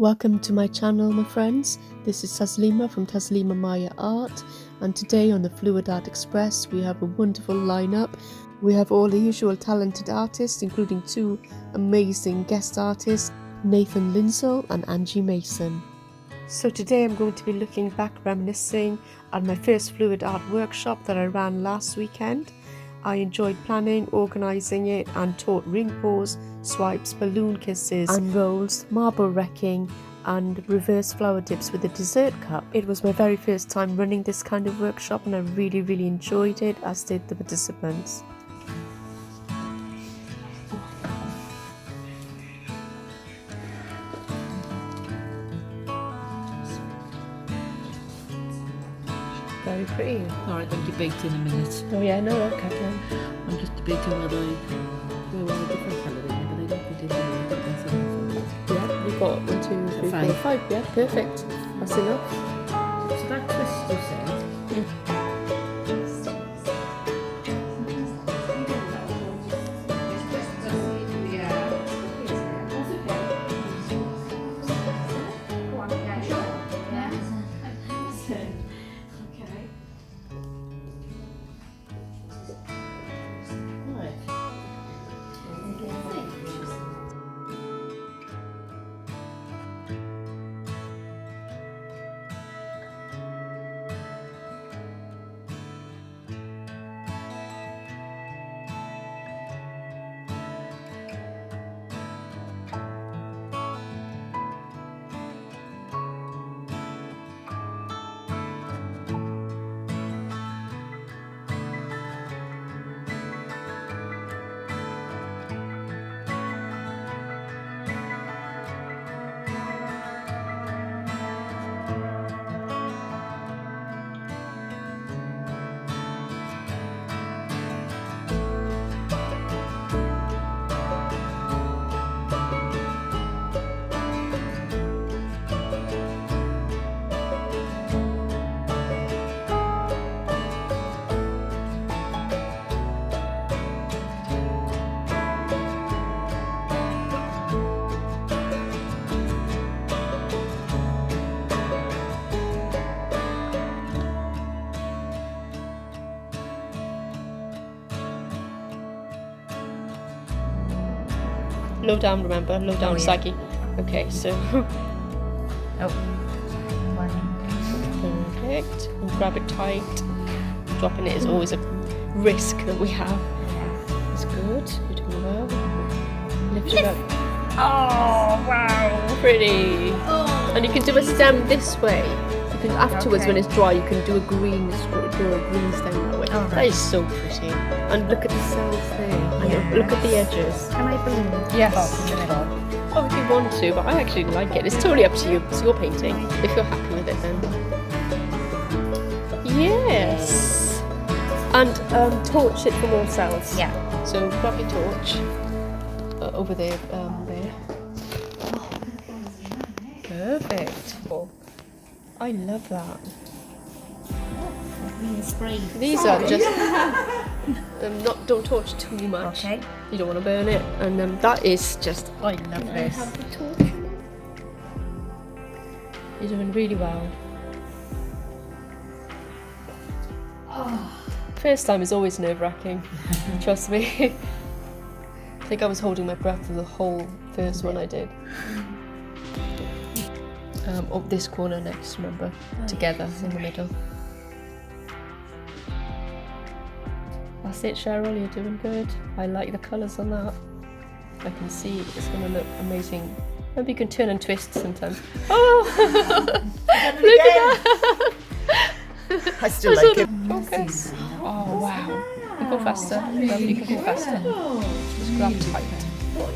Welcome to my channel, my friends. This is Taslima from Taslima Maya Art, and today on the Fluid Art Express we have a wonderful lineup. We have all the usual talented artists, including two amazing guest artists, Nathan Linsell and Angie Mason. So today I'm going to be looking back, reminiscing on my first fluid art workshop that I ran last weekend. I enjoyed planning, organising it, and taught ring pours, swipes, balloon kisses and rolls, marble wrecking and reverse flower dips with a dessert cup. It was my very first time running this kind of workshop and I really enjoyed it, as did the participants. Very pretty. Alright, I'm debating a minute. Oh yeah, no, okay then. I'm just debating whether I go with a different colour in here, but I don't think it's enough. Yeah, we've got 1, 2, 3, 4, 5. Yeah, perfect. That's enough. So that twist you said. Low down, remember, low down, saggy. Okay, so. Perfect. And grab it tight. Dropping it is always a risk that we have. That's good. You're doing well. Lift it up. Oh, wow. Pretty. Oh. And you can do a stem this way. You can, afterwards, when it's dry, you can do a green stem that way. Oh, that is so pretty. And look at the cells there. And look at the edges. Can I balloon? Yes. Oh, if you want to, but I actually like it. It's totally up to you. It's your painting. If you're happy with it, then. Yes. And torch it for more cells. Yeah. So grab your torch over there. There. Perfect. Oh, I love that. These are just don't torch too much. Okay. You don't want to burn it, and that is just I love this. Have the torch in it? You're doing really well. First time is always nerve-wracking. Trust me. I think I was holding my breath for the whole first one I did. Up this corner next, remember, together in the middle. That's it, Cheryl, you're doing good. I like the colours on that. I can see it's going to look amazing. Maybe you can turn and twist sometimes. Oh! Look at that! I still like it. Focus. Oh, wow. You go faster. Lovely, you can go faster. Just grab tight. Oh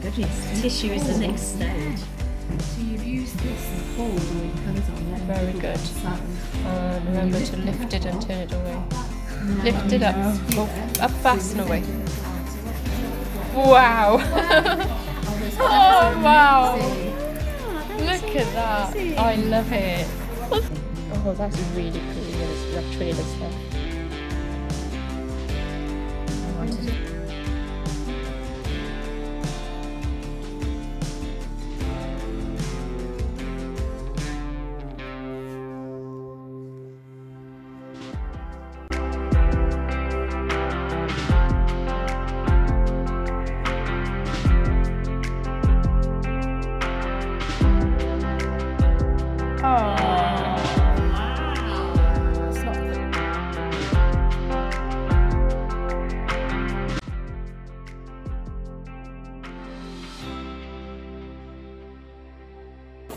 goodness. Tissue is the next stage. So you've used this and hold all your colours on there. Very good. And remember to lift it and turn it away. Lift it up. Go up fast and away. Wow. Oh wow. Look at that. I love it. Oh, that's really pretty. It's that trailer stuff.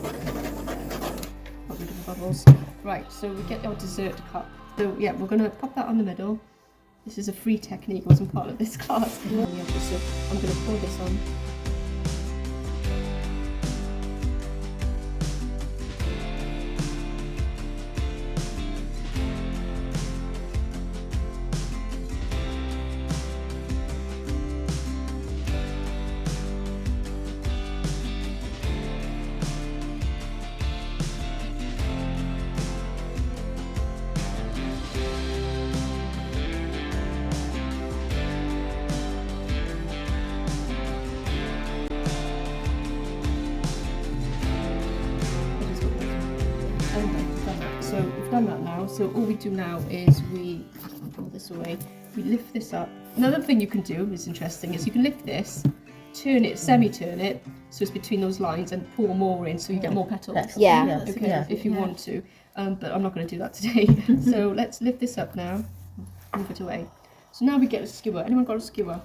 Got rid of the bubbles. Right, so we get our dessert cup. So yeah, we're going to pop that on the middle. This is a free technique, wasn't part of this class. Yeah, so I'm going to pour this on. So we've done that now, so all we do now is we pull this away, we lift this up. Another thing you can do, is interesting, is you can lift this, turn it, semi-turn it, so it's between those lines, and pour more in so you get more petals. Yeah. Okay, if you want to, but I'm not going to do that today. So let's lift this up now, move it away. So now we get a skewer. Anyone got a skewer?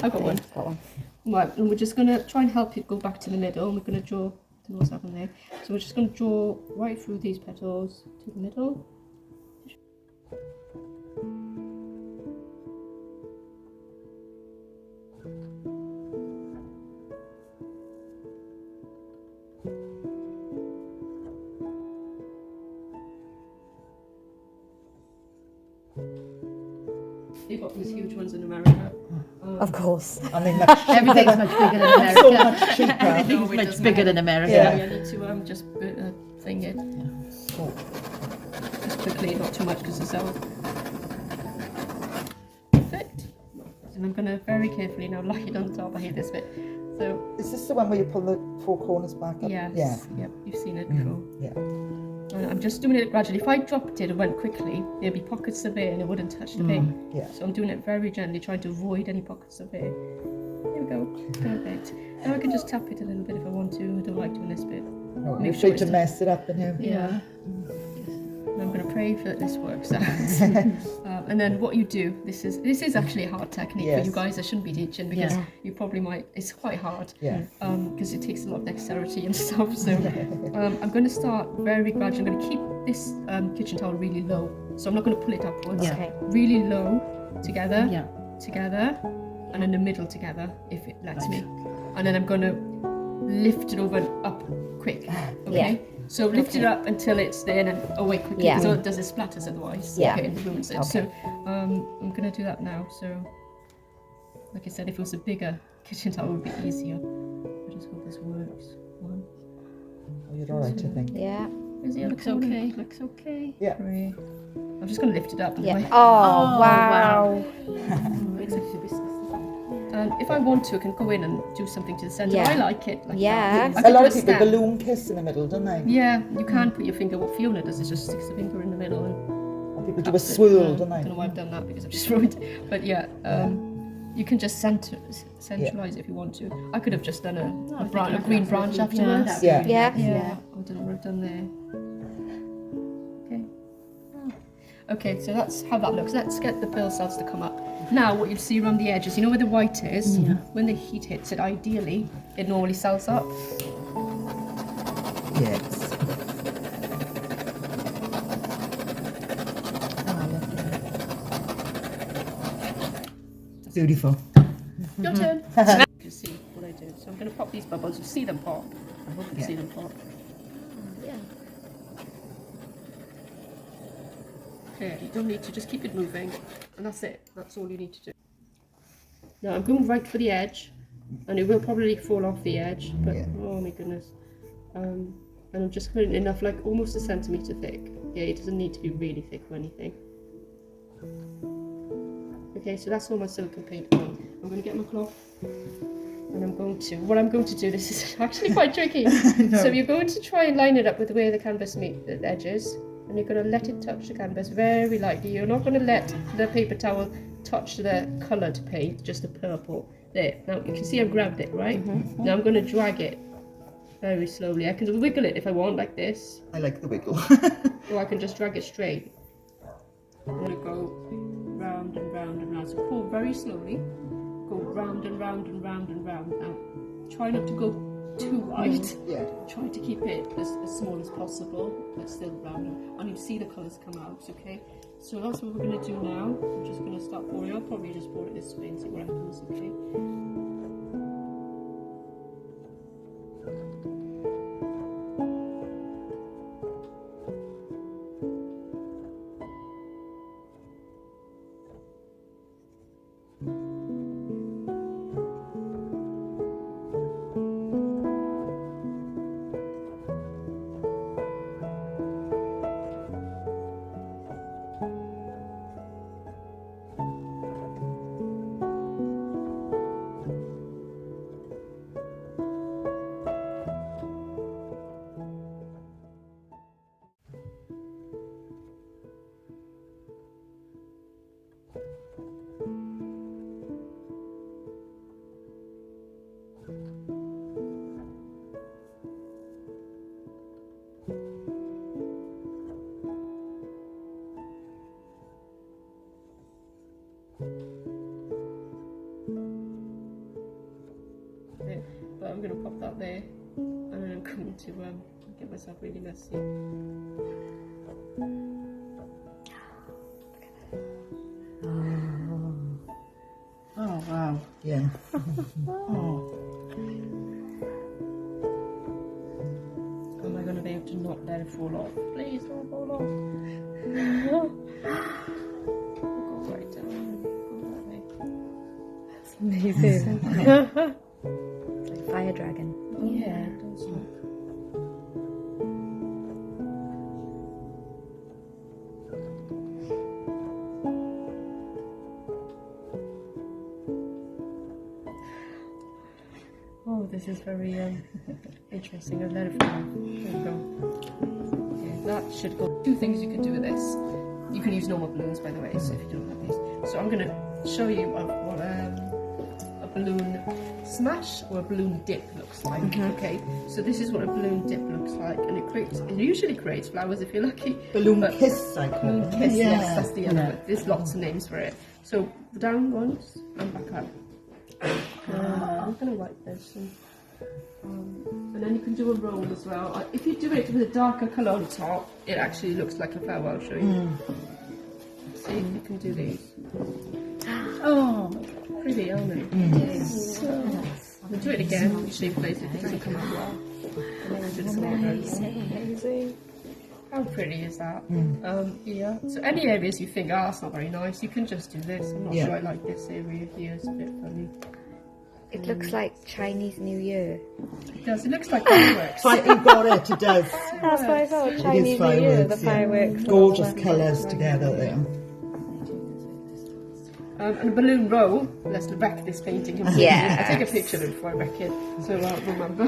I've got one. Got one. Right, and we're just going to try and help it go back to the middle, and we're going to draw, I don't know what's happening there. So we're just going to draw right through these petals to the middle. They've got these huge ones in America. Of course. I mean, much Everything's much bigger than America. so much cheaper. Everything's it much doesn't bigger matter. than America. Yeah, I need to just thing it. Oh, Just quickly, not too much because it's out. Perfect. And I'm going to very carefully now lie it on top. I hate this bit. So, is this the one where you pull the four corners back up? yes. Yeah. Yep, you've seen it before. Yeah. And I'm just doing it gradually. If I dropped it and went quickly, there'd be pockets of air and it wouldn't touch the paint. Yeah. So I'm doing it very gently, trying to avoid any pockets of air. There we go. Perfect. Now I can just tap it a little bit if I want to. I don't like doing this bit. No, Make you're sure afraid it's to the- mess it up and everything. Yeah. And I'm going to pray that this works out. And then what you do, this is actually a hard technique for you Yes. guys. I shouldn't be teaching because Yeah. you probably might. It's quite hard. Yeah. Because it takes a lot of dexterity and stuff. So I'm going to start very gradually. I'm going to keep this kitchen towel really low. So I'm not going to pull it upwards. Yeah. Okay. Really low, together, Yeah. together, and in the middle together, if it lets me. And then I'm going to lift it over and up quick. Okay? Yeah. So lift it up until it's there and then away quickly. Yeah. So it doesn't splatters otherwise. Yeah. Okay, and it ruins it. Okay. So I'm going to do that now. So, like I said, if it was a bigger kitchen towel, it would be easier. I just hope this works. One. Oh, you're all right, I think. Yeah. Is the other Looks corner? okay. Looks okay. Yeah. Three. I'm just going to lift it up. Yeah. anyway. Oh, wow. And if I want to, I can go in and do something to the centre. Yeah. I like it. Like Yeah. that. I A could lot do of people stem. balloon kiss in the middle, don't they? Yeah, you can put your finger. What Fiona does is just sticks the finger in the middle and And people do a taps it. swirl, don't I don't know they? why I've done that because I've just ruined it. But yeah, you can just centralise it if you want to. I could have just done a green branch afterwards. Yeah. Yeah. Yeah, I don't know what I've done there. Okay. Okay, so that's how that looks. Let's get the pearl cells to come up. Now, what you'll see around the edges, you know where the white is? Yeah. When the heat hits it, ideally, it normally cells up. Yes. Beautiful. Your turn. You can see what I do. So I'm going to pop these bubbles. You see them pop. I hope you Yeah. see them pop. Yeah. Okay, you don't need to, just keep it moving. And that's it. That's all you need to do. Now I'm going right for the edge. And it will probably fall off the edge. But, Yeah. oh my goodness. And I'm just putting enough, like almost a centimetre thick. Yeah, it doesn't need to be really thick or anything. Okay, so that's all my silicone paint on. I'm going to get my cloth. And what I'm going to do, this is actually quite tricky. So you're going to try and line it up with where the canvas meet the edges. And you're going to let it touch the canvas very lightly. You're not going to let the paper towel touch the coloured paint, just the purple. There, now you can see I've grabbed it, right? Now I'm going to drag it very slowly. I can wiggle it if I want, like this. I like the wiggle. Or I can just drag it straight. I'm going to go round and round and round. So pull very slowly. Go round and round and round and round. Now, try not to go too wide. Yeah. Try to keep it as small as possible, but still round. And you see the colours come out, okay? So that's what we're going to do now. I'm just going to start pouring. I'll probably just pour it this way and see what happens, okay? But I'm going to pop that there, and then I'm going to get myself really messy. Oh wow. Yeah. Oh. Am I going to be able to not let it fall off? Please don't fall off. Go right down. Go that way. That's amazing. It's like fire dragon. Yeah, it does look. Oh, this is very interesting. I've let it fall. There we go. Okay, that should go. Two things you can do with this. You can use normal balloons, by the way, so if you don't have these. So I'm going to show you what a balloon smash or a balloon dip looks like. Okay, so this is what a balloon dip looks like, and it usually creates flowers if you're lucky. Balloon but kiss, I call balloon it. kiss, Yeah. yes, that's the other one. There's lots of names for it. So down once and back up. I'm going to wipe this. And then you can do a roll as well. If you do it with a darker colour on top, it actually looks like a flower. I'll show you. See if you can do these. Oh, pretty, aren't they? We'll do it again. Usually place it, it doesn't come out well. Amazing. How pretty is that? Yeah. So any areas you think, that's not very nice, you can just do this. I'm not sure I like this area here. It's a bit funny. It looks like Chinese New Year. It does. It looks like fireworks. You've got it, it does. That's what I thought. It is Chinese New Year, the fireworks, yeah. fireworks. Gorgeous colours together there. And a balloon roll. Let's wreck this painting completely. Yes. I'll take a picture of it before I wreck it, so I'll remember.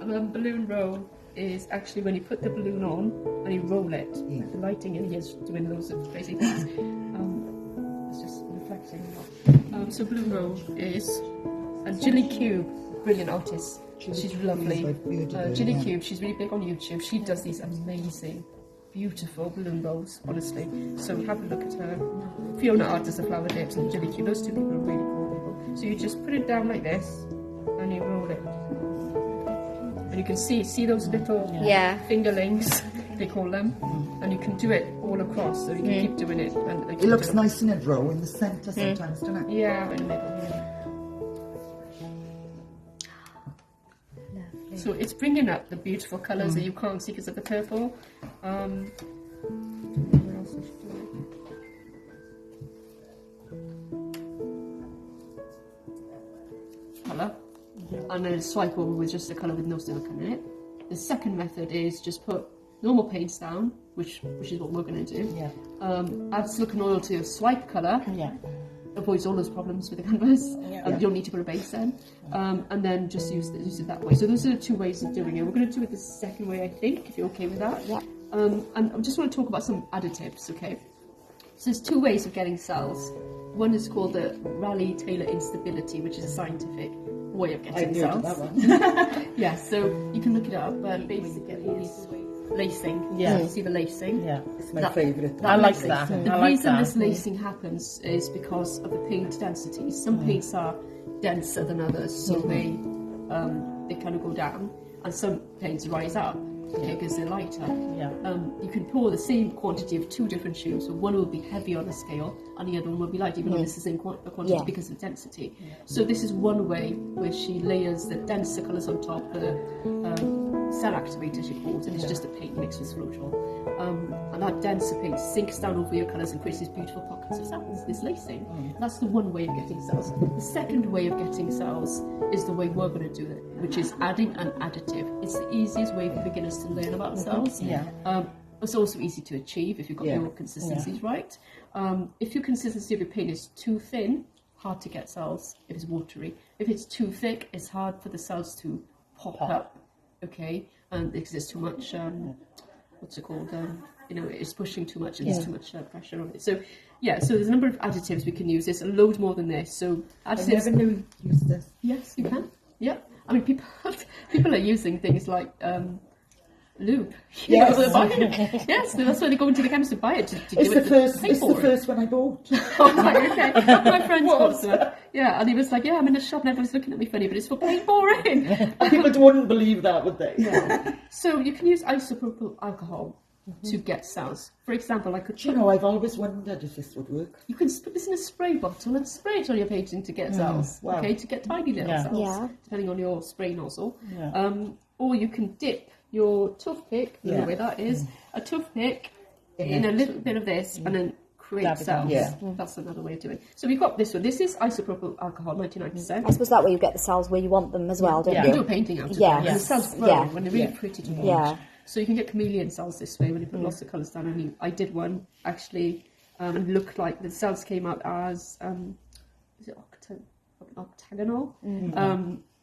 And then balloon roll is actually when you put the balloon on and you roll it. Yeah. The lighting in here is doing loads of crazy things. It's just reflecting. So balloon roll is and Jilly Cube, brilliant artist. She's lovely. Jilly Cube, she's really big on YouTube. She does these amazing, beautiful balloon rolls, honestly. So have a look at her. Fiona Art does the flower dips, and Jilly Cube. Those two people are really cool people. So you just put it down like this, and you roll it. And you can see those little fingerlings, they call them, and you can do it all across. So you can keep doing it. And It looks nice in a row in the centre sometimes, doesn't it? Yeah, in the middle. Yeah. So it's bringing up the beautiful colours that you can't see because of the purple. Where else I should do it? Colour. And then swipe over with just a colour with no silicone in it. The second method is just put normal paints down, which is what we're going to do. Yeah. Add silicone oil to your swipe colour. Yeah. Avoids all those problems with the canvas. You don't need to put a base in, and then just use it that way. So those are the two ways of doing it. We're going to do it the second way, I think, if you're okay with that. Yeah. And I just want to talk about some additives, okay? So there's two ways of getting cells. One is called the Rayleigh-Taylor instability, which is a scientific way of getting cells. That one. Yeah, so you can look it up. Basically, these lacing. Yeah. You see the lacing? Yeah. It's my favourite. I like lacing. that. The I like reason that. this lacing happens is because of the paint density. Some paints are denser than others, so they they kind of go down, and some paints rise up, okay, because they're lighter. Yeah. You can pour the same quantity of 2 different shoes, so one will be heavy on a scale and the other one will be light, even though it's the same quantity because of density. So this is one way where she layers the denser colours on top, the cell activator she calls it. It's just a paint mixed with floral. And that denser paint sinks down over your colours and creates these beautiful pockets of cells, this lacing. That's the one way of getting cells. The second way of getting cells is the way we're going to do it, which is adding an additive. It's the easiest way for beginners to learn about cells. It's also easy to achieve if you've got your consistencies right. If your consistency of your paint is too thin, hard to get cells if it's watery. If it's too thick, it's hard for the cells to pop up, okay, because there's too much, what's it called, it's pushing too much and there's too much pressure on it. So, so there's a number of additives we can use. There's a load more than this. So additives... I never knew you used this. Yes, you can. Yeah. I mean, people are using things like... lube. Yes. Yes, that's why they go into the chemist to buy it. It's the first one I bought. Oh, right, okay. My friend's got some. Yeah, and he was like, I'm in a shop and everyone's looking at me funny, but it's for paint pouring. People wouldn't believe that, would they? Yeah. So you can use isopropyl alcohol to get cells. For example, I could... I've always wondered if this would work. You can put this in a spray bottle and spray it on your painting to get cells. Wow. Okay, to get tiny little cells, depending on your spray nozzle. Yeah. Or you can dip your toothpick, I don't know where that is, a toothpick in a little bit of this and then create cells. Yeah. That's another way of doing it. So we've got this one. This is isopropyl alcohol, 99%. I suppose that way you get the cells where you want them as well, don't You you? do a painting out of Yeah. it. And the cells grow Yeah. when they're really pretty to watch. Yeah. So you can get chameleon cells this way when you put lots of colours down. I did one, actually, looked like the cells came out as, is it octagonal?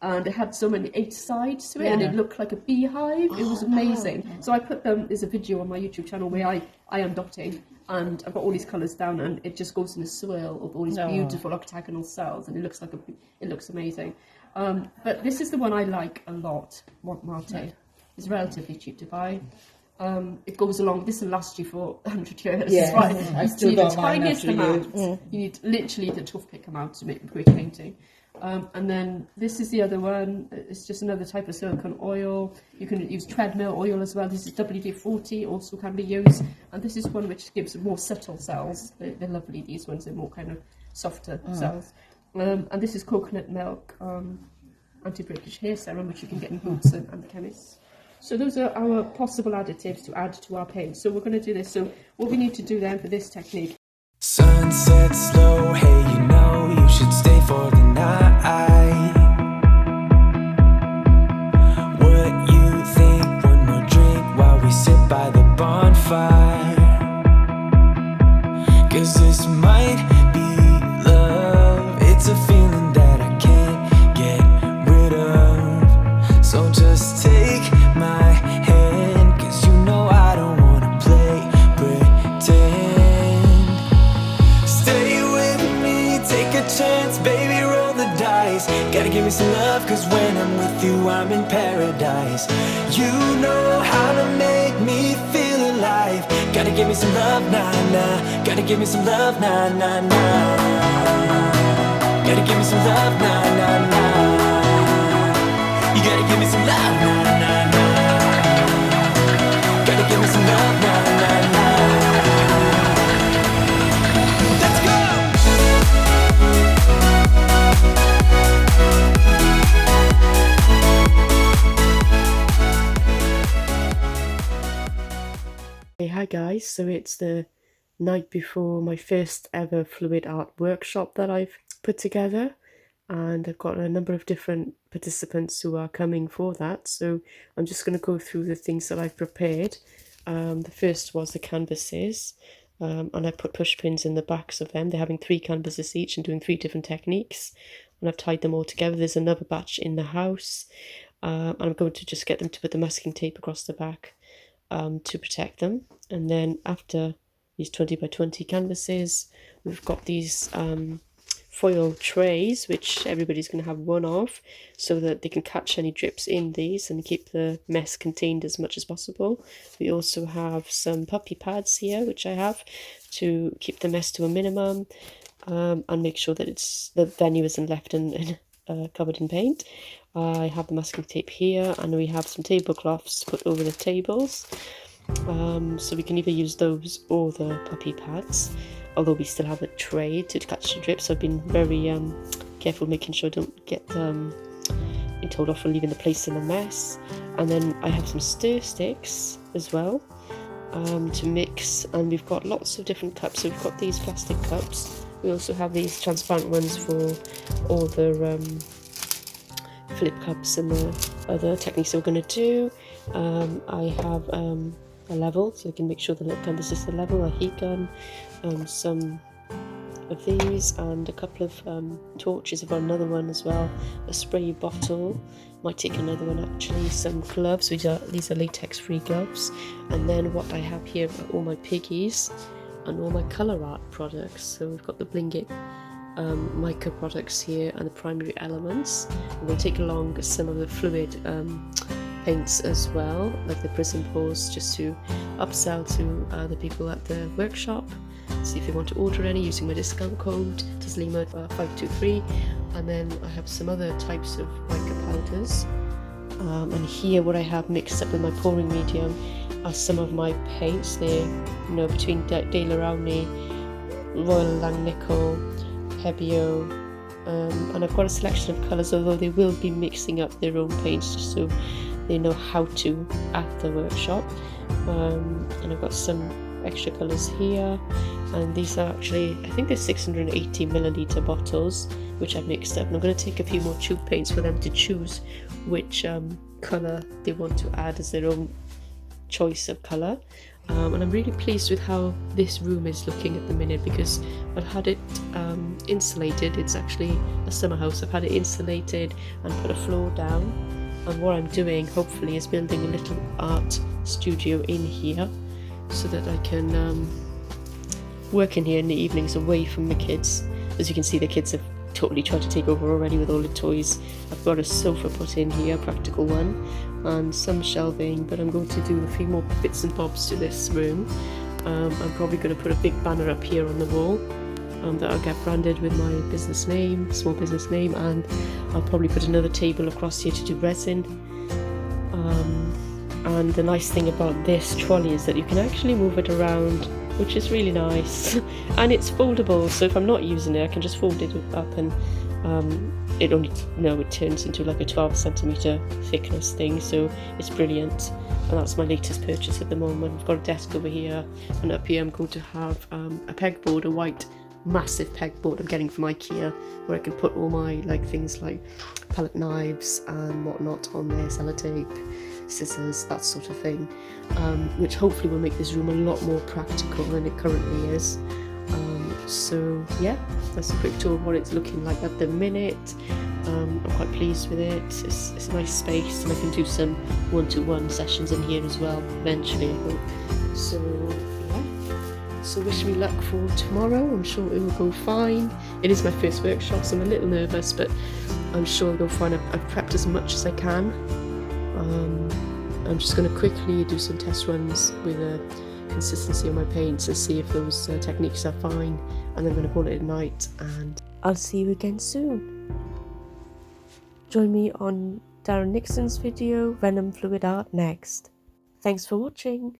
And it had so many 8 sides to it, and it looked like a beehive. It was amazing. So I put them. There's a video on my YouTube channel where I am dotting, and I've got all these colours down, and it just goes in a swirl of all these beautiful octagonal cells, and it looks amazing. But this is the one I like a lot. Marte. It's relatively cheap to buy. It goes along. This will last you for 100 years. Yeah, Right? I You still need the got mine tiniest after amount. You need literally the toothpick amount to make a great painting. And then this is the other one. It's just another type of silicone oil. You can use treadmill oil as well. This is WD-40, also can be used. And this is one which gives more subtle cells. They're lovely, these ones. They're more kind of softer cells. And this is coconut milk anti-breakage hair serum, which you can get in Boots and the chemists. So those are our possible additives to add to our paint. So we're going to do this. So what we need to do then for this technique. Sunset slow, hey, you should stay for the night. What you think, one more drink while we sit by the bonfire. 'Cause this might be love, it's a feeling that I can't get rid of. So just take my hand, 'cause you know I don't wanna play pretend. Chance, baby, roll the dice. Gotta give me some love, 'cause when I'm with you, I'm in paradise. You know how to make me feel alive. Gotta give me some love, nah, nah. Gotta give me some love, nah, nah, nah. Gotta give me some love, nah, nah, nah. You gotta give me some love, nah, nah, nah. Gotta give me some love, nah, nah, nah. Let's go! Hey, hi guys, so it's the night before my first ever fluid art workshop that I've put together, and I've got a number of different participants who are coming for that, so I'm just going to go through the things that I've prepared. The first was the canvases, and I put push pins in the backs of them. They're having 3 canvases each and doing 3 different techniques, and I've tied them all together. There's another batch in the house, and I'm going to just get them to put the masking tape across the back to protect them. And then after these 20 by 20 canvases, we've got these foil trays, which everybody's going to have one of, so that they can catch any drips in these and keep the mess contained as much as possible. We also have some puppy pads here, which I have to keep the mess to a minimum, and make sure that the venue isn't left covered in paint. I have the masking tape here, and we have some tablecloths to put over the tables. So we can either use those or the puppy pads, although we still have a tray to catch the drip, so I've been very careful making sure I don't get told off for leaving the place in a mess. And then I have some stir sticks as well to mix, and we've got lots of different cups. So we've got these plastic cups, we also have these transparent ones for all the flip cups and the other techniques that we're going to do. I have a level, so I can make sure the canvas is the level, a heat gun, some of these, and a couple of torches. I've got another one as well, a spray bottle, might take another one actually, some gloves. These are latex free gloves, and then what I have here are all my piggies and all my colour art products. So we've got the Bling It mica products here and the primary elements. I'm going to take along some of the fluid paints as well, like the prism pours, just to upsell to the people at the workshop. See if they want to order any using my discount code Taslima 523. And then I have some other types of mica powders, and here what I have mixed up with my pouring medium are some of my paints. They're, you know, between De La Rowney, Royal Langnickel, Hebio, and I've got a selection of colours, although they will be mixing up their own paints just so they know how to at the workshop. And I've got some extra colours here, and these are actually, I think they're 680 milliliter bottles which I've mixed up, and I'm going to take a few more tube paints for them to choose which colour they want to add as their own choice of colour. And I'm really pleased with how this room is looking at the minute, because I've had it insulated. It's actually a summer house. I've had it insulated and put a floor down, and what I'm doing hopefully is building a little art studio in here so that I can work in here in the evenings away from the kids. As you can see, the kids have totally tried to take over already with all the toys. I've got a sofa put in here, a practical one, and some shelving, but I'm going to do a few more bits and bobs to this room. I'm probably going to put a big banner up here on the wall that I'll get branded with my business name, small business name, and I'll probably put another table across here to do resin. And the nice thing about this trolley is that you can actually move it around, which is really nice. And it's foldable, so if I'm not using it I can just fold it up, and it only, it turns into like a 12 centimeter thickness thing, so it's brilliant. And that's my latest purchase at the moment. I've got a desk over here, and up here I'm going to have a pegboard, a white massive pegboard I'm getting from IKEA, where I can put all my things like palette knives and whatnot on there, sellotape, scissors, that sort of thing, which hopefully will make this room a lot more practical than it currently is. So yeah, that's a quick tour of what it's looking like at the minute. I'm quite pleased with it. It's a nice space, and I can do some one-to-one sessions in here as well eventually, I hope. So yeah, so wish me luck for tomorrow. I'm sure it will go fine. It is my first workshop, so I'm a little nervous, but I'm sure it'll go fine. I've prepped as much as I can. I'm just going to quickly do some test runs with a consistency on my paints and see if those techniques are fine, and then I'm going to call it a night, and I'll see you again soon. Join me on Darren Nixon's video, Venom Fluid Art, next. Thanks for watching.